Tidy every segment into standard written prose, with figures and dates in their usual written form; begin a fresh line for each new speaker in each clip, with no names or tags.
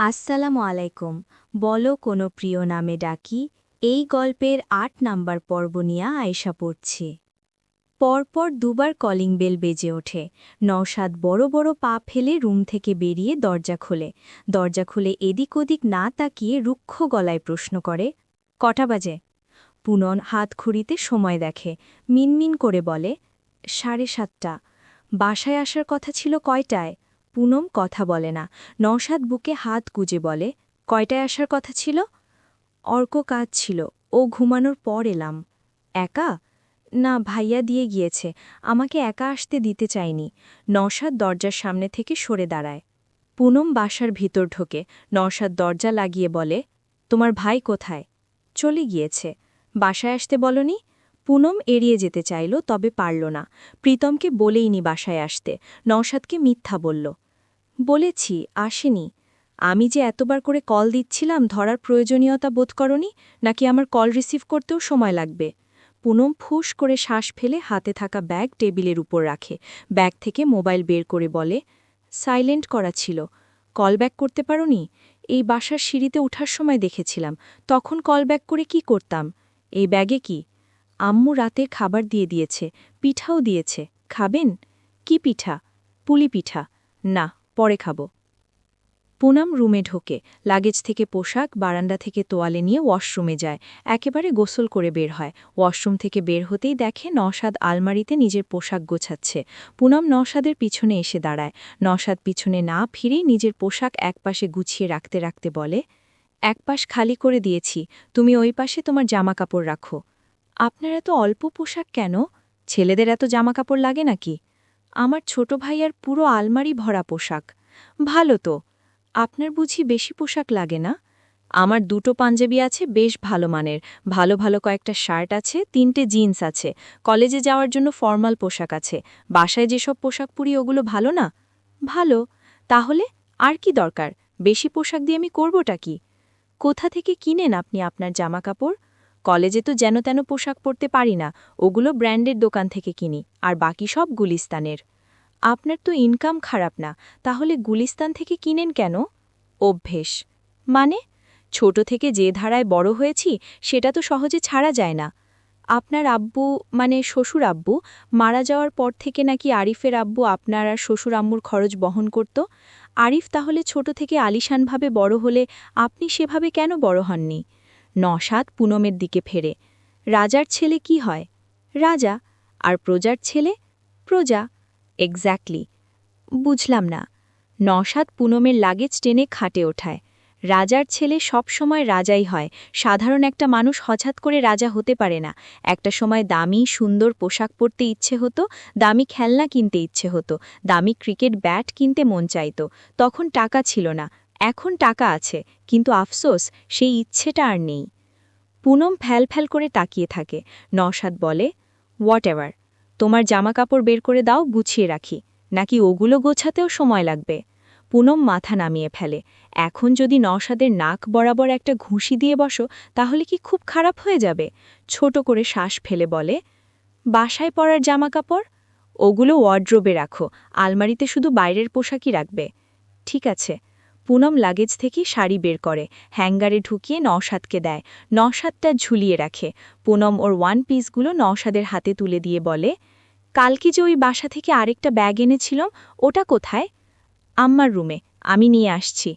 আসসালামু আলাইকুম। বলো কোনো প্রিয় নামে ডাকি। এই গল্পের ৮ নাম্বার পর্ব নিয়ে আয়েশা পড়ছে। পরপর দুবার কলিং বেল বেজে ওঠে। নওশাদ বড় বড় পা ফেলে রুম থেকে বেরিয়ে দরজা খুলে এদিক ওদিক না তাকিয়ে রুক্ষ গলায় প্রশ্ন করে, কটা বাজে? পুনন হাত খুঁড়িতে সময় দেখে, মিনমিন করে বলে, 7:30। বাসায় আসার কথা ছিল কয়টায়? পুনম কথা বলে না। নওশাদ বুকে হাত গুজে বলে, কয়টায় আসার কথা ছিল? অর্ক কাজ ছিল, ও ঘুমানোর পর এলাম। একা? না, ভাইয়া দিয়ে গিয়েছে, আমাকে একা আসতে দিতে চাইনি। নওশাদ দরজার সামনে থেকে সরে দাঁড়ায়। পুনম বাসার ভিতর ঢোকে। নওশাদ দরজা লাগিয়ে বলে, তোমার ভাই কোথায়? চলে গিয়েছে। বাসায় আসতে বলনি? পুনম এড়িয়ে যেতে চাইল, তবে পারল না। প্রীতমকে বলেইনি বাসায় আসতে। নওশাদকে মিথ্যা বলল। বলেছি, আসেনি। আমি যে এতবার করে কল দিচ্ছিলাম, ধরার প্রয়োজনীয়তা বোধ করনি, নাকি আমার কল রিসিভ করতেও সময় লাগবে? পুনম ফুস করে শ্বাস ফেলে হাতে থাকা ব্যাগ টেবিলের উপর রাখে। ব্যাগ থেকে মোবাইল বের করে বলে, সাইলেন্ট করা ছিল। কল ব্যাক করতে পারোনি? এই বাসার সিঁড়িতে ওঠার সময় দেখেছিলাম, তখন কল ব্যাক করে কি করতাম? এই ব্যাগে কি? আম্মু রাতের খাবার দিয়ে দিয়েছে, পিঠাও দিয়েছে। খাবেন? কি পিঠা? পুলি পিঠা। না, পরে খাবো। পুনম রুমে ঢোকে, লাগেজ থেকে পোশাক, বারান্দা থেকে তোয়ালে নিয়ে ওয়াশরুমে যায়। একেবারে গোসল করে বের হয়। ওয়াশরুম থেকে বের হতেই দেখে নওশাদ আলমারিতে নিজের পোশাক গোছাচ্ছে। পুনম নওশাদের পিছনে এসে দাঁড়ায়। নওশাদ পিছনে না ফিরেই নিজের পোশাক একপাশে গুছিয়ে রাখতে রাখতে বলে, এক পাশ খালি করে দিয়েছি, তুমি ওই পাশে তোমার জামা কাপড় রাখো। আপনার এত অল্প পোশাক কেন? ছেলেদের এত জামা কাপড় লাগে নাকি? আমার ছোট ভাইয়ার পুরো আলমারি ভরা পোশাক। ভালো তো। আপনার বুঝি বেশি পোশাক লাগে না? আমার 2টো পাঞ্জাবি আছে বেশ ভালো মানের, ভালো ভালো কয়েকটা শার্ট আছে, 3টে জিন্স আছে, কলেজে যাওয়ার জন্য ফর্মাল পোশাক আছে। বাসায় যেসব পোশাক পরি ওগুলো ভালো না? ভালো। তাহলে আর কি দরকার? বেশি পোশাক দিয়ে আমি করবটা কি? কোথা থেকে কিনেন আপনি আপনার জামা কাপড়? কলেজে তো যেন তেন পোশাক পরতে পারি না, ওগুলো ব্র্যান্ডের দোকান থেকে কিনি, আর বাকি সব গুলিস্তানের। আপনার তো ইনকাম খারাপ না, তাহলে গুলিস্তান থেকে কিনেন কেন? অভ্যেস। মানে? ছোট থেকে যে ধারায় বড় হয়েছি সেটা তো সহজে ছাড়া যায় না। আপনার আব্বু, মানে শ্বশুর আব্বু, মারা যাওয়ার পর থেকে নাকি আরিফের আব্বু আপনার আর শ্বশুর আম্মুর খরচ বহন করত? আরিফ তাহলে ছোট থেকে আলিশানভাবে বড় হলে আপনি সেভাবে কেন বড় হননি? নওশাদ পুনমের দিকে ফেরে। রাজার ছেলে কি হয়? রাজা। আর প্রজার ছেলে? প্রজা। এক্স্যাক্টলি। বুঝলাম না। নওশাদ পুনমের লাগেজ টেনে খাটে ওঠায়। রাজার ছেলে সব সময় রাজাই হয়, সাধারণ একটা মানুষ হঠাৎ করে রাজা হতে পারে না। একটা সময় দামি সুন্দর পোশাক পরতে ইচ্ছে হতো, দামি খেলনা কিনতে ইচ্ছে হতো, দামি ক্রিকেট ব্যাট কিনতে মন চাইত। তখন টাকা ছিল না, এখন টাকা আছে, কিন্তু আফসোস সেই ইচ্ছেটা আর নেই। পুনম ফ্যাল ফ্যাল করে তাকিয়ে থাকে। নওশাদ বলে, হোয়াট এভার। তোমার জামা কাপড় বের করে দাও, গুছিয়ে রাখি। নাকি ওগুলো গোছাতেও সময় লাগবে? পুনম মাথা নামিয়ে ফেলে। এখন যদি নওশাদের নাক বরাবর একটা ঘুষি দিয়ে বসো, তাহলে কি খুব খারাপ হয়ে যাবে? ছোট করে শ্বাস ফেলে বলে, বাসায় পরার জামা কাপড়? ওগুলো ওয়ার্ড্রোবে রাখো, আলমারিতে শুধু বাইরের পোশাকই রাখবে। ঠিক আছে। পুনম লাগেজ থেকে শাড়ি বের করে, হ্যাঙ্গারে ঢুকিয়ে নওশাদকে দেয়। নওশাদটা ঝুলিয়ে রাখে। পুনম ওর ওয়ান পিসগুলো নওশাদের হাতে তুলে দিয়ে বলে, কালকে যে ওই বাসা থেকে আরেকটা ব্যাগ এনেছিলাম, ওটা কোথায়? আম্মার রুমে, আমি নিয়ে আসছি।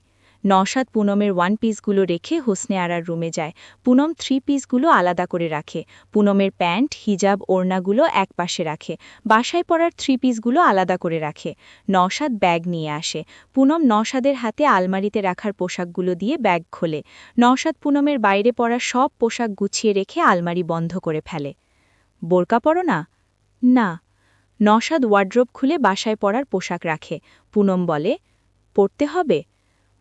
নওশাদ পুনমের ওয়ান পিসগুলো রেখে হোসনে আরার রুমে যায়। পুনম 3 পিসগুলো আলাদা করে রাখে। পুনমের প্যান্ট, হিজাব, ওড়নাগুলো এক পাশে রাখে। বাসায় পরার 3 পিসগুলো আলাদা করে রাখে। নওশাদ ব্যাগ নিয়ে আসে। পুনম নওশাদের হাতে আলমারিতে রাখার পোশাকগুলো দিয়ে ব্যাগ খোলে। নওশাদ পুনমের বাইরে পরা সব পোশাক গুছিয়ে রেখে আলমারি বন্ধ করে ফেলে। বোরকা পরো না? না। নওশাদ ওয়ার্ড্রোব খুলে বাসায় পরার পোশাক রাখে। পুনম বলে, পরতে হবে?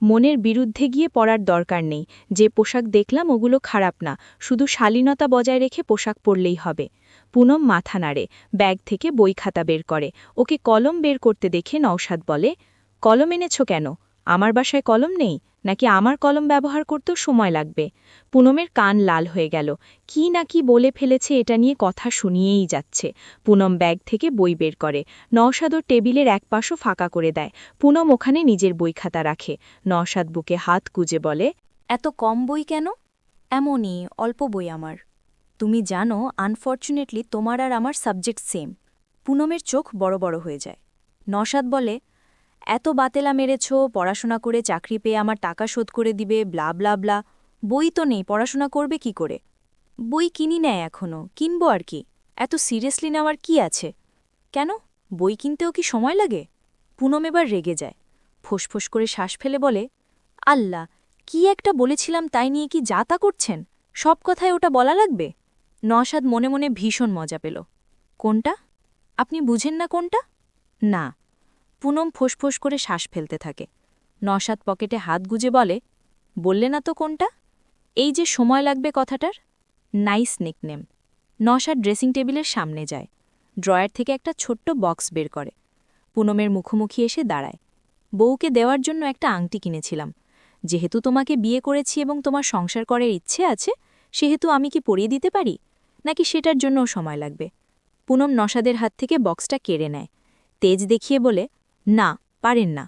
মনের বিরুদ্ধে গিয়ে পরার দরকার নেই। যে পোশাক দেখলাম ওগুলো খারাপ না, শুধু শালীনতা বজায় রেখে পোশাক পরলেই হবে। পুনম মাথা নাড়ে, ব্যাগ থেকে বই খাতা বের করে। ওকে কলম বের করতে দেখে নওশাদ বলে, কলম এনেছ কেন? আমার বাসায় কলম নেই নাকি আমার কলম ব্যবহার করতেও সময় লাগবে? পুনমের কান লাল হয়ে গেল। কি না কি বলে ফেলেছে, এটা নিয়ে কথা শুনিয়েই যাচ্ছে। পুনম ব্যাগ থেকে বই বের করে। নওশাদর টেবিলের এক পাশও ফাঁকা করে দেয়। পুনম ওখানে নিজের বই খাতা রাখে। নওশাদ বুকে হাত গুজে বলে,
এত কম বই কেন? এমনই অল্প বই আমার। তুমি জানো, আনফর্চুনেটলি তোমার আর আমার সাবজেক্ট সেম। পুনমের চোখ বড় বড় হয়ে যায়। নওশাদ বলে, এত বাতেলা মেরেছ, পড়াশোনা করে চাকরি পেয়ে আমার টাকা শোধ করে দিবে, ব্লা ব্লা ব্লা। বই তো নেই, পড়াশোনা করবে কি করে? বই কিনি নেয় এখনও, কিনবো আর কি। এত সিরিয়াসলি নেওয়ার কি আছে? কেন, বই কিনতেও কি সময় লাগে? পুনম এবার রেগে যায়। ফোঁসফোঁস করে শ্বাস ফেলে বলে, আল্লাহ, কি একটা বলেছিলাম তাই নিয়ে কি যা তা করছেন? সব কথায় ওটা বলা লাগবে? নওশাদ মনে মনে ভীষণ মজা পেল। কোনটা? আপনি বুঝেন না কোনটা? না। পুনম ফোঁসফোঁস করে শ্বাস ফেলতে থাকে। নওশাদ পকেটে হাত গুজে বলে, বললে না তো কোনটা? এই যে সময় লাগবে কথাটার। Nice nickname. নওশাদ ড্রেসিং টেবিলের সামনে যায়। ড্রয়ার থেকে একটা ছোট্ট বক্স বের করে। পুনমের মুখোমুখি এসে দাঁড়ায়। বউকে দেওয়ার জন্য একটা আংটি কিনেছিলাম। যেহেতু তোমাকে বিয়ে করেছি এবং তোমার সংসার করার ইচ্ছে আছে, সেহেতু আমি কি পরিয়ে দিতে পারি, নাকি সেটার জন্যও সময় লাগবে? পুনম নওশাদের হাত থেকে বক্সটা কেড়ে নেয়। তেজ দেখিয়ে বলে, না, পারেন না।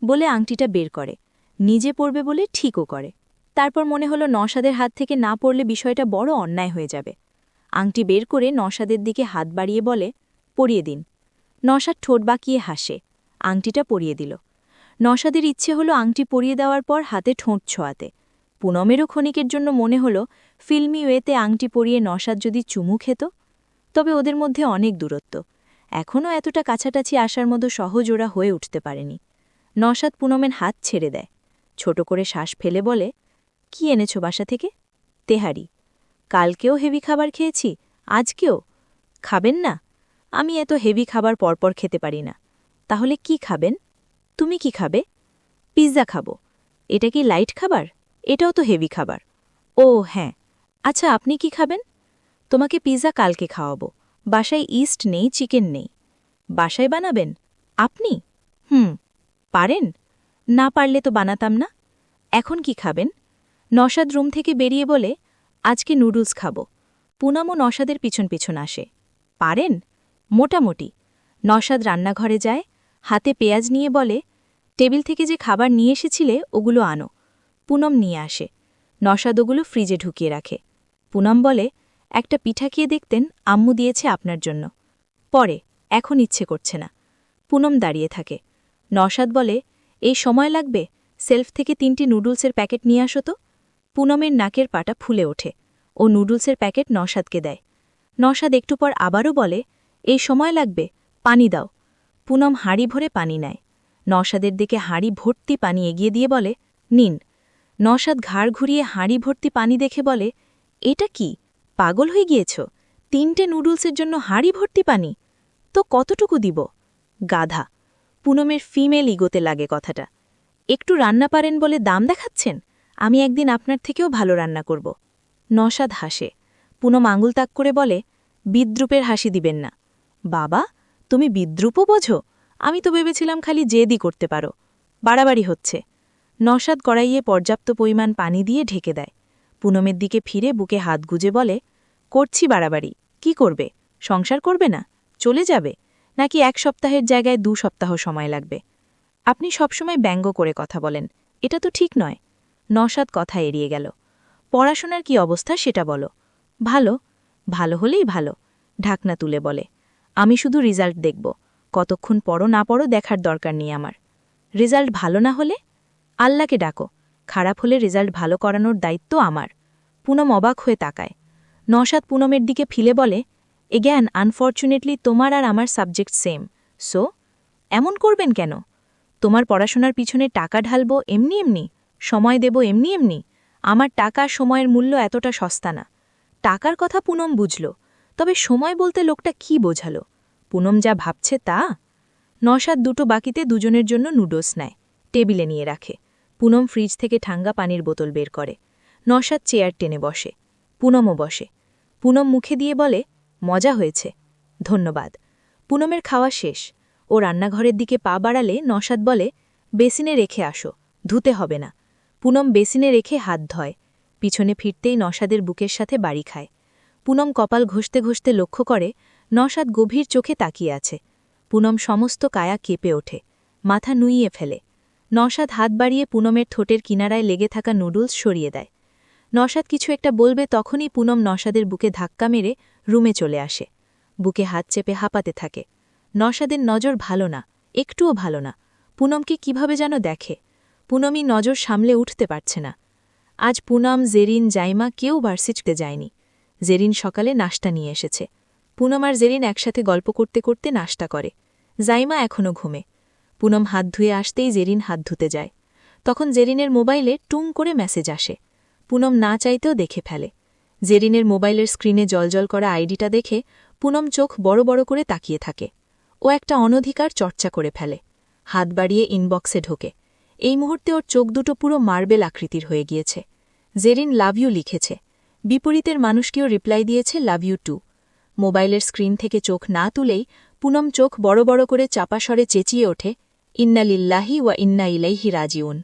বলে আংটিটা বের করে। নিজে পড়বে বলে ঠিকও করে। তারপর মনে হলো নওশাদের হাত থেকে না পড়লে বিষয়টা বড় অন্যায় হয়ে যাবে। আংটি বের করে নওশাদের দিকে হাত বাড়িয়ে বলে, পরিয়ে দিন। নওশাদ ঠোঁট বাঁকিয়ে হাসে। আংটিটা পরিয়ে দিল। নওশাদের ইচ্ছে হলো আংটি পরিয়ে দেওয়ার পর হাতে ঠোঁট ছোঁয়াতে। পুনমেরও ক্ষণিকের জন্য মনে হলো ফিল্মি ওয়েতে আংটি পরিয়ে নওশাদ যদি চুমু খেত। তবে ওদের মধ্যে অনেক দূরত্ব। এখনও এতটা কাছাকাছি আসার মতো সহজ ওরা হয়ে উঠতে পারেনি। নওশাদ পুনমের হাত ছেড়ে দেয়। ছোট করে শ্বাস ফেলে বলে, কি এনেছ বাসা থেকে? তেহারি। কালকেও হেভি খাবার খেয়েছি, আজকেও? খাবেন না? আমি এত হেভি খাবার পরপর খেতে পারি না। তাহলে কি খাবেন? তুমি কি খাবে? পিৎজা খাবো। এটা কি লাইট খাবার? এটাও তো হেভি খাবার। ও হ্যাঁ, আচ্ছা আপনি কি খাবেন? তোমাকে পিৎজা কালকে খাওয়াবো। বাসায় ইস্ট নেই, চিকেন নেই। বাসায় বানাবেন? আপনি? পারেন? না পারলে তো বানাতাম না। এখন কি খাবেন? নওশাদ রুম থেকে বেরিয়ে বলে, আজকে নুডলস খাবো। পুনমও নওশাদের পিছন পিছন আসে। পারেন? মোটামুটি। নওশাদ রান্নাঘরে যায়, হাতে পেঁয়াজ নিয়ে বলে, টেবিল থেকে যে খাবার নিয়ে এসেছিলে ওগুলো আনো। পুনম নিয়ে আসে। নওশাদ ওগুলো ফ্রিজে ঢুকিয়ে রাখে। পুনম বলে, একটা পিঠা খেয়ে দেখতেন, আম্মু দিয়েছে আপনার জন্য। পরে, এখন ইচ্ছে করছে না। পুনম দাঁড়িয়ে থাকে। নওশাদ বলে, এই সময় লাগবে, সেলফ থেকে 3টি নুডলসের প্যাকেট নিয়ে আসো তো। পুনমের নাকের পাটা ফুলে ওঠে। ও নুডলসের প্যাকেট নওশাদকে দেয়। নওশাদ একটু পর আবারও বলে, এই সময় লাগবে, পানি দাও। পুনম হাঁড়ি ভরে পানি নেয়। নওশাদের দিকে হাঁড়ি ভর্তি পানি এগিয়ে দিয়ে বলে, নিন। নওশাদ ঘাড় ঘুরিয়ে হাঁড়ি ভর্তি পানি দেখে বলে, এটা কি, পাগল হয়ে গিয়েছ? 3টে নুডলসের জন্য হাঁড়ি ভর্তি পানি? তো কতটুকু দিব? গাধা। পুনমের ফিমেল ইগোতে লাগে কথাটা। একটু রান্না পারেন বলে দাম দেখাচ্ছেন? আমি একদিন আপনার থেকেও ভালো রান্না করব। নওশাদ হাসে। পুনম আঙুল তাক করে বলে, বিদ্রুপের হাসি দিবেন না। বাবা, তুমি বিদ্রুপও বোঝো? আমি তো ভেবেছিলাম খালি জেদই করতে পারো। বাড়াবাড়ি হচ্ছে। নওশাদ কড়াইয়ে পর্যাপ্ত পরিমাণ পানি দিয়ে ঢেকে দেয়। পুনমের দিকে ফিরে বুকে হাত গুজে বলে, করছি বাড়াবাড়ি। কি করবে? সংসার করবে না? চলে যাবে? নাকি 1 সপ্তাহের জায়গায় 2 সপ্তাহ সময় লাগবে? আপনি সবসময় ব্যঙ্গ করে কথা বলেন, এটা তো ঠিক নয়। নওশাদ কথা এড়িয়ে গেল। পড়াশোনার কি অবস্থা সেটা বলো। ভালো। ভালো হলেই ভালো। ঢাকনা তুলে বলে, আমি শুধু রেজাল্ট দেখব। কতক্ষণ পড়ো না পড়ো দেখার দরকার নেই আমার। রেজাল্ট ভালো না হলে? আল্লাহকে ডাকো। খারাপ হলে রেজাল্ট ভালো করানোর দায়িত্ব আমার। পুনম অবাক হয়ে তাকায়। নওশাদ পুনমের দিকে ফিলে বলে, এগ্যান আনফর্চুনেটলি তোমার আর আমার সাবজেক্ট সেম। সো এমন করবেন কেন? তোমার পড়াশোনার পিছনে টাকা ঢালবো এমনি এমনি, সময় দেব এমনি এমনি? আমার টাকা সময়ের মূল্য এতটা সস্তা না। টাকার কথা পুনম বুঝল, তবে সময় বলতে লোকটা কি বোঝালো? পুনম যা ভাবছে তা? নওশাদ দুটো বাকিতে দুজনের জন্য নুডলস নেয়, টেবিলে নিয়ে রাখে। পুনম ফ্রিজ থেকে ঠাঙ্গা পানির বোতল বের করে। নওশাদ চেয়ার টেনে বসে। পুনমও বসে। পুনম মুখে দিয়ে বলে, মজা হয়েছে। ধন্যবাদ। পুনমের খাওয়া শেষ। ও রান্নাঘরের দিকে পা বাড়ালে নওশাদ বলে, বেসিনে রেখে আসো, ধুতে হবে না। পুনম বেসিনে রেখে হাত ধয়। পিছনে ফিরতেই নওশাদের বুকের সাথে বাড়ি খায়। পুনম কপাল ঘষতে ঘষতে লক্ষ্য করে নওশাদ গভীর চোখে তাকিয়ে আছে। পুনম সমস্ত কায়া কেঁপে ওঠে, মাথা নুইয়ে ফেলে। নওশাদ হাত বাড়িয়ে পুনমের ঠোঁটের কিনারায় লেগে থাকা নুডলস সরিয়ে দেয়। নওশাদ কিছু একটা বলবে, তখনই পুনম নওশাদের বুকে ধাক্কা মেরে রুমে চলে আসে। বুকে হাত চেপে হাঁপাতে থাকে। নওশাদের নজর ভালো না, একটুও ভালো না। পুনমকে কিভাবে যেন দেখে। পুনমই নজর সামলে উঠতে পারছে না। আজ পুনম, জেরিন, জাইমা কেউ ভার্সিটিতে যায়নি। জেরিন সকালে নাশতা নিয়ে এসেছে। পুনম আর জেরিন একসাথে গল্প করতে করতে নাশতা করে। জাইমা এখনও ঘুমে। পুনম হাত ধুয়ে আসতেই জেরিন হাত ধুতে যায়। তখন জেরিনের মোবাইলে টুং করে মেসেজ আসে। পুনম না চাইতেও দেখে ফেলে। জেরিনের মোবাইলের স্ক্রিনে জলজল করা আইডিটা দেখে পুনম চোখ বড় বড় করে তাকিয়ে থাকে। ও একটা অনধিকার চর্চা করে ফেলে। হাত বাড়িয়ে ইনবক্সে ঢোকে। এই মুহূর্তে ওর চোখ দুটো পুরো মার্বেল আকৃতির হয়ে গিয়েছে। জেরিন লাভ ইউ লিখেছে। বিপরীতের মানুষকেও রিপ্লাই দিয়েছে লাভ ইউ টু। মোবাইলের স্ক্রিন থেকে চোখ না তুলেই পুনম চোখ বড় বড় করে চাপা স্বরে চেঁচিয়ে ওঠে, ইন্না লিল্লাহি ওয়া ইন্না ইলাইহি রাজিউন।